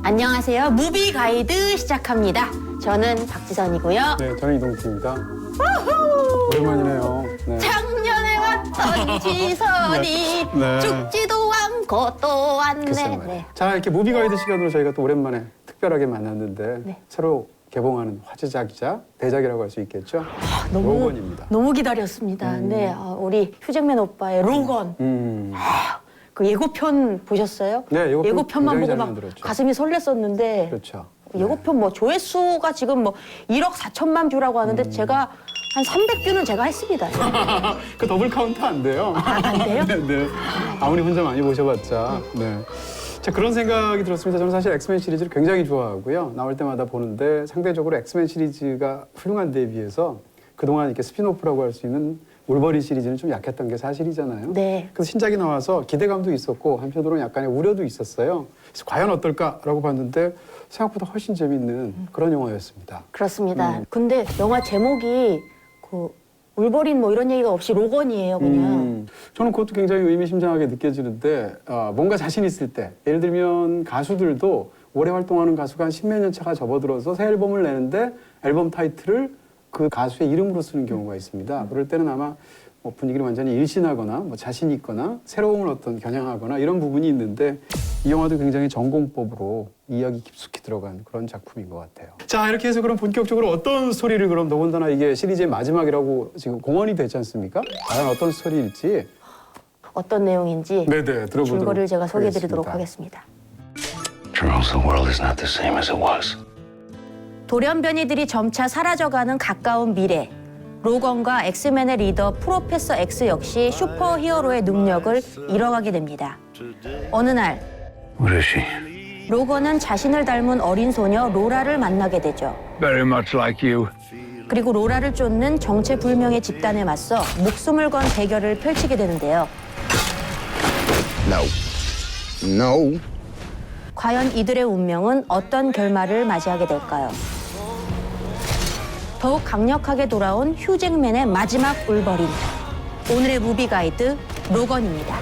안녕하세요. 무비 가이드 시작합니다. 저는 박지선이고요. 네, 저는 이동욱입니다. 오랜만이네요. 네. 작년에 왔던 지선이 네. 죽지도 않고 또 왔네. 글쎄 말이에요. 네. 자, 이렇게 무비 가이드 시간으로 저희가 또 오랜만에 특별하게 만났는데 네. 새로 개봉하는 화제작이자 대작이라고 할 수 있겠죠? 로건입니다. 너무 기다렸습니다. 네, 우리 휴잭맨 오빠의 로건. 그 예고편 보셨어요? 네, 예고편만 굉장히 보고 잘 막 만들었죠. 가슴이 설렜었는데 그렇죠. 예고편 뭐 조회수가 지금 뭐 1억 4천만 뷰라고 하는데 제가 한 300뷰는 제가 했습니다. 그 더블 카운트 안 돼요. 안 돼요? 네, 네. 아무리 혼자 많이 보셔봤자. 네. 자, 그런 생각이 들었습니다. 저는 사실 엑스맨 시리즈를 굉장히 좋아하고요. 나올 때마다 보는데 상대적으로 엑스맨 시리즈가 훌륭한 데에 비해서 그동안 이렇게 스피노프라고 할 수 있는 울버린 시리즈는 좀 약했던 게 사실이잖아요. 네. 그래서 신작이 나와서 기대감도 있었고 한편으로는 약간의 우려도 있었어요. 그래서 과연 어떨까라고 봤는데 생각보다 훨씬 재밌는 그런 영화였습니다. 그렇습니다. 근데 영화 제목이 그 울버린 뭐 이런 얘기가 없이 로건이에요, 그냥. 저는 그것도 굉장히 의미심장하게 느껴지는데 뭔가 자신 있을 때 예를 들면 가수들도 오래 활동하는 가수가 한 십몇 년 차가 접어들어서 새 앨범을 내는데 앨범 타이틀을 그 가수의 이름으로 쓰는 경우가 있습니다. 그럴 때는 아마 뭐 분위기를 완전히 일신하거나 뭐 자신 있거나 새로움을 어떤 겨냥하거나 이런 부분이 있는데 이 영화도 굉장히 전공법으로 이야기 깊숙이 들어간 그런 작품인 것 같아요. 자, 이렇게 해서 그럼 본격적으로 어떤 스토리를 그럼 더군다나 이게 시리즈의 마지막이라고 지금 공언이 되지 않습니까? 과연 어떤 스토리일지 어떤 내용인지 네네 들어보도록 줄거리를 제가 소개해드리도록 하겠습니다. Charles, the world is not the same as it was. 돌연변이들이 점차 사라져가는 가까운 미래. 로건과 엑스맨의 리더 프로페서 X 역시 슈퍼히어로의 능력을 잃어가게 됩니다. 어느 날 What is she? 로건은 자신을 닮은 어린 소녀 로라를 만나게 되죠. Very much like you. 그리고 로라를 쫓는 정체불명의 집단에 맞서 목숨을 건 대결을 펼치게 되는데요. No. No. 과연 이들의 운명은 어떤 결말을 맞이하게 될까요? 더욱 강력하게 돌아온 휴잭맨의 마지막 울버린. 오늘의 무비 가이드 로건입니다.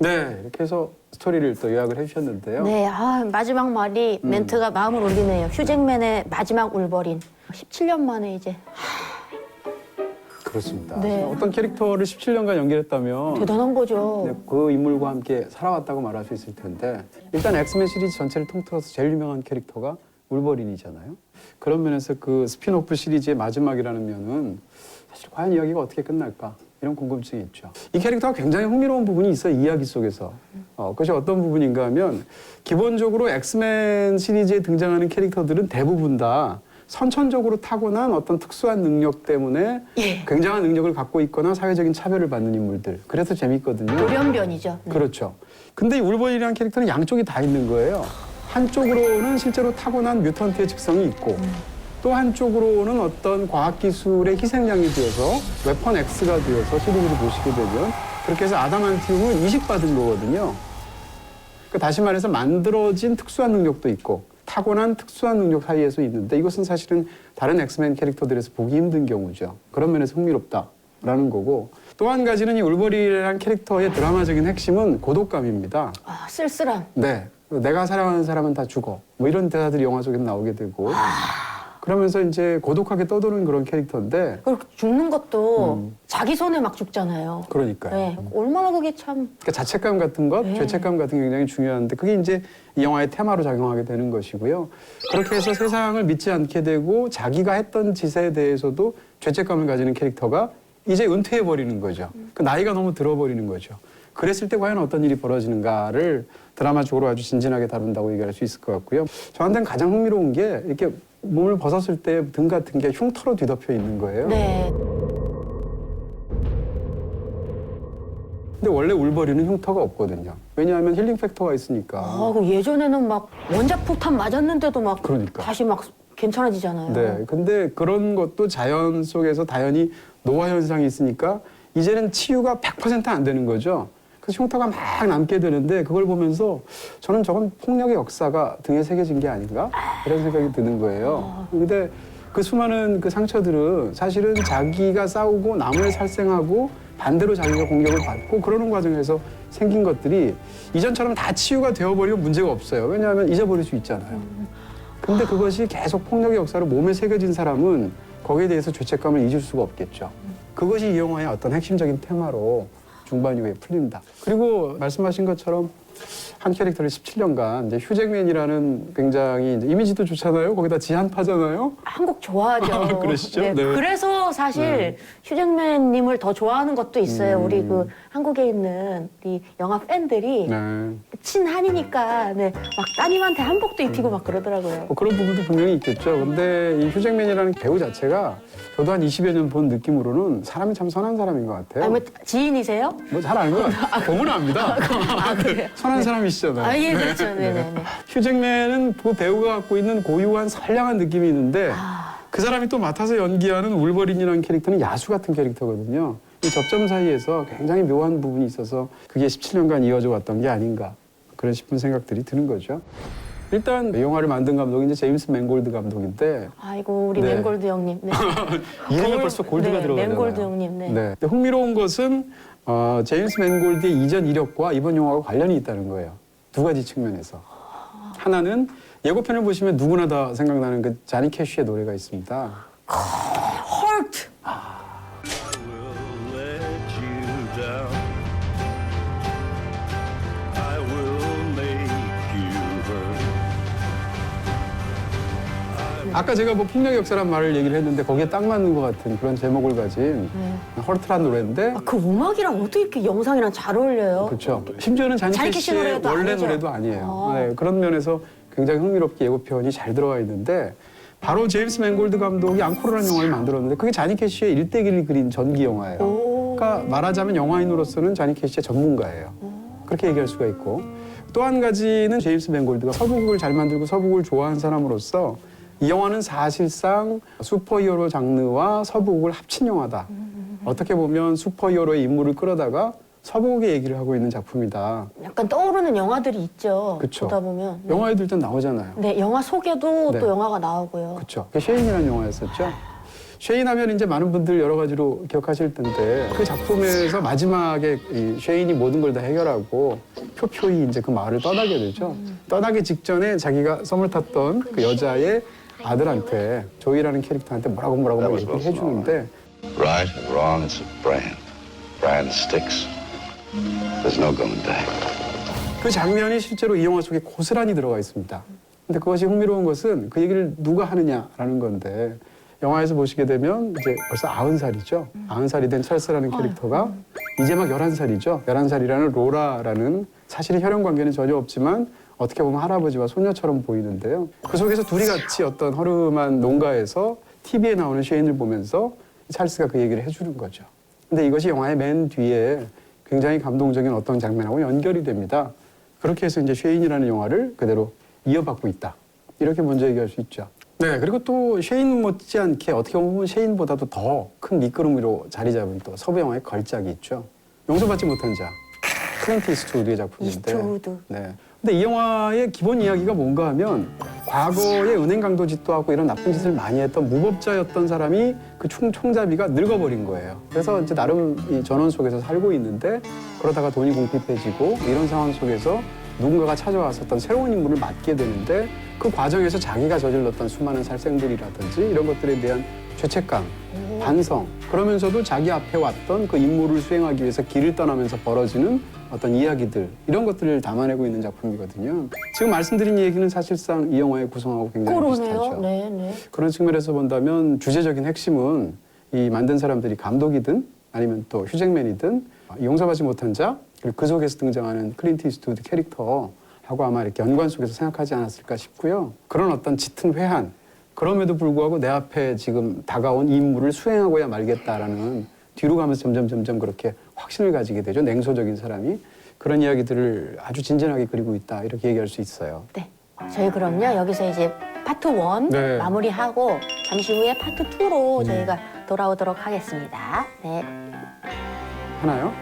네, 이렇게 해서 스토리를 또 요약을 해주셨는데요. 네, 마지막 말이 멘트가 마음을 울리네요. 휴잭맨의 마지막 울버린. 17년 만에 이제 그렇습니다. 네. 어떤 캐릭터를 17년간 연기했다면 대단한 거죠. 네, 그 인물과 함께 살아왔다고 말할 수 있을 텐데 일단 엑스맨 시리즈 전체를 통틀어서 제일 유명한 캐릭터가 울버린이잖아요. 그런 면에서 그 스피노프 시리즈의 마지막이라는 면은 사실 과연 이야기가 어떻게 끝날까 이런 궁금증이 있죠. 이 캐릭터가 굉장히 흥미로운 부분이 있어요. 이야기 속에서. 그것이 어떤 부분인가 하면 기본적으로 엑스맨 시리즈에 등장하는 캐릭터들은 대부분 다 선천적으로 타고난 어떤 특수한 능력 때문에 예. 굉장한 능력을 갖고 있거나 사회적인 차별을 받는 인물들. 그래서 재밌거든요. 돌연변이죠. 네. 그렇죠. 근데 이 울버린이라는 캐릭터는 양쪽이 다 있는 거예요. 한쪽으로는 실제로 타고난 뮤턴트의 직성이 있고 또 한쪽으로는 어떤 과학기술의 희생양이 되어서 웨펀 X가 되어서 시리즈를 보시게 되면 그렇게 해서 아담한티움을 이식받은 거거든요. 그러니까 다시 말해서 만들어진 특수한 능력도 있고 타고난 특수한 능력 사이에서 있는데 이것은 사실은 다른 엑스맨 캐릭터들에서 보기 힘든 경우죠. 그런 면에서 흥미롭다라는 거고 또 한 가지는 이 울버린이라는 캐릭터의 드라마적인 핵심은 고독감입니다. 쓸쓸함. 네, 내가 사랑하는 사람은 다 죽어. 뭐 이런 대사들이 영화 속에 나오게 되고 그러면서 이제 고독하게 떠도는 그런 캐릭터인데 그리고 죽는 것도 자기 손에 막 죽잖아요. 그러니까요. 네, 얼마나 그게 참. 그러니까 자책감 같은 것, 네. 죄책감 같은 게 굉장히 중요한데 그게 이제 이 영화의 테마로 작용하게 되는 것이고요. 그렇게 해서 세상을 믿지 않게 되고 자기가 했던 짓에 대해서도 죄책감을 가지는 캐릭터가 이제 은퇴해버리는 거죠. 그 나이가 너무 들어버리는 거죠. 그랬을 때 과연 어떤 일이 벌어지는가를 드라마적으로 아주 진진하게 다룬다고 얘기할 수 있을 것 같고요. 저한테는 가장 흥미로운 게 이렇게 몸을 벗었을 때 등 같은 게 흉터로 뒤덮여 있는 거예요. 네. 근데 원래 울버린은 흉터가 없거든요. 왜냐하면 힐링 팩터가 있으니까. 그 예전에는 막 원자 폭탄 맞았는데도 막 그러니까. 다시 막 괜찮아지잖아요. 네. 근데 그런 것도 자연 속에서 당연히 노화 현상이 있으니까 이제는 치유가 100%안 되는 거죠. 그래서 흉터가 막 남게 되는데 그걸 보면서 저는 저건 폭력의 역사가 등에 새겨진 게 아닌가? 이런 생각이 드는 거예요. 근데 그 수많은 그 상처들은 사실은 자기가 싸우고 남을 살생하고 반대로 자기가 공격을 받고 그러는 과정에서 생긴 것들이 이전처럼 다 치유가 되어버리면 문제가 없어요. 왜냐하면 잊어버릴 수 있잖아요. 근데 그것이 계속 폭력의 역사로 몸에 새겨진 사람은 거기에 대해서 죄책감을 잊을 수가 없겠죠. 그것이 이 영화의 어떤 핵심적인 테마로 중반 이후에 풀린다. 그리고 말씀하신 것처럼 한 캐릭터를 17년간 이제 휴잭맨이라는 굉장히 이제 이미지도 좋잖아요. 거기다 지한파잖아요. 한국 좋아하죠. 그러시죠? 네. 네. 그래서 사실 휴잭맨님을 더 좋아하는 것도 있어요. 우리 그 한국에 있는 이 영화 팬들이 네. 친한이니까 네. 막 따님한테 한복도 입히고 막 그러더라고요. 뭐 그런 부분도 분명히 있겠죠. 근데 이 휴잭맨이라는 배우 자체가 저도 한 20여 년 본 느낌으로는 사람이 참 선한 사람인 것 같아요. 아니 뭐 지인이세요? 뭐 잘 알고 보면 압니다. 그래요? 선한 사람이시잖아요. 아, 예, 그렇죠. 네네네. 휴잭맨은 그 배우가 갖고 있는 고유한 선량한 느낌이 있는데 그 사람이 또 맡아서 연기하는 울버린이라는 캐릭터는 야수 같은 캐릭터거든요. 이 접점 사이에서 굉장히 묘한 부분이 있어서 그게 17년간 이어져 왔던 게 아닌가 그런 싶은 생각들이 드는 거죠. 일단 이 영화를 만든 감독이 이제 제임스 맨골드 감독인데 아이고 우리 네. 맨골드 형님. 네. 이름에 벌써 골드가 네, 들어가잖아요. 맨골드 형님. 네. 근데 흥미로운 것은 제임스 맨골드의 이전 이력과 이번 영화가 관련이 있다는 거예요. 두 가지 측면에서. 하나는 예고편을 보시면 누구나 다 생각나는 그 자니 캐시의 노래가 있습니다. 헐트. will let you down. I will make you hurt. 아까 제가 뭐 폭력의 역사란 말을 얘기를 했는데 거기에 딱 맞는 것 같은 그런 제목을 가진 헐트란 노래인데 아, 그 음악이랑 어떻게 이렇게 영상이랑 잘 어울려요? 그렇죠. 심지어는 자니 자니 캐시 캐시의 노래도 원래 아니죠? 노래도 아니에요. 아. 네, 그런 면에서 굉장히 흥미롭게 예고편이 잘 들어가 있는데 바로 제임스 맨골드 감독이 앙코르라는 영화를 만들었는데 그게 자니 캐시의 일대기를 그린 전기 영화예요. 그러니까 말하자면 영화인으로서는 자니 캐시의 전문가예요. 그렇게 얘기할 수가 있고 또 한 가지는 제임스 맨골드가 서부극을 잘 만들고 서부극을 좋아하는 사람으로서 이 영화는 사실상 슈퍼히어로 장르와 서부극을 합친 영화다. 어떻게 보면 슈퍼히어로의 인물을 끌어다가 서부극의 얘기를 하고 있는 작품이다. 약간 떠오르는 영화들이 있죠. 그쵸. 보다 보면. 네. 영화에도 일단 나오잖아요. 네, 영화 속에도 네. 또 영화가 나오고요. 그렇죠. 그게 쉐인이라는 영화였었죠. 쉐인 하면 이제 많은 분들 여러 가지로 기억하실 텐데 그 작품에서 마지막에 이 쉐인이 모든 걸 다 해결하고 표표히 이제 그 마을을 떠나게 되죠. 떠나기 직전에 자기가 썸을 탔던 그 여자의 아들한테 조이라는 캐릭터한테 뭐라고 막 얘기를 해주는데 Right and wrong, it's a brand. Brand sticks. There's no going back. 그 장면이 실제로 이 영화 속에 고스란히 들어가 있습니다. 근데 그것이 흥미로운 것은 그 얘기를 누가 하느냐라는 건데 영화에서 보시게 되면 이제 벌써 90살이죠. 90살이 된 찰스라는 캐릭터가 이제 막 11살이죠. 11살이라는 로라라는 사실은 혈연 관계는 전혀 없지만 어떻게 보면 할아버지와 소녀처럼 보이는데요. 그 속에서 둘이 같이 어떤 허름한 농가에서 TV에 나오는 쉐인을 보면서 찰스가 그 얘기를 해주는 거죠. 근데 이것이 영화의 맨 뒤에 굉장히 감동적인 어떤 장면하고 연결이 됩니다. 그렇게 해서 이제 쉐인이라는 영화를 그대로 이어받고 있다. 이렇게 먼저 얘기할 수 있죠. 네, 그리고 또 쉐인 못지않게 어떻게 보면 쉐인보다도 더 큰 밑거름으로 자리 잡은 또 서부 영화의 걸작이 있죠. 용서받지 못한 자. 클린트 이스트우드의 작품인데. 이스트우드. 네. 근데 이 영화의 기본 이야기가 뭔가 하면 과거에 은행 강도 짓도 하고 이런 나쁜 짓을 많이 했던 무법자였던 사람이 그 총잡이가 늙어버린 거예요. 그래서 이제 나름 이 전원 속에서 살고 있는데 그러다가 돈이 궁핍해지고 이런 상황 속에서 누군가가 찾아왔었던 새로운 인물을 맡게 되는데 그 과정에서 자기가 저질렀던 수많은 살생들이라든지 이런 것들에 대한 죄책감, 반성, 그러면서도 자기 앞에 왔던 그 임무를 수행하기 위해서 길을 떠나면서 벌어지는 어떤 이야기들, 이런 것들을 담아내고 있는 작품이거든요. 지금 말씀드린 얘기는 사실상 이 영화의 구성하고 굉장히 비슷하죠. 그러네요. 네, 네. 그런 측면에서 본다면 주제적인 핵심은 이 만든 사람들이 감독이든 아니면 또 휴잭맨이든 용서받지 못한 자, 그리고 그 속에서 등장하는 클린트 이스트우드 캐릭터하고 아마 이렇게 연관 속에서 생각하지 않았을까 싶고요. 그런 어떤 짙은 회한, 그럼에도 불구하고 내 앞에 지금 다가온 이 임무를 수행하고야 말겠다라는 뒤로 가면서 점점 그렇게 확신을 가지게 되죠. 냉소적인 사람이. 그런 이야기들을 아주 진진하게 그리고 있다. 이렇게 얘기할 수 있어요. 네. 저희 그럼요. 여기서 이제 파트 1 네. 마무리하고 잠시 후에 파트 2로 저희가 돌아오도록 하겠습니다. 네. 하나요?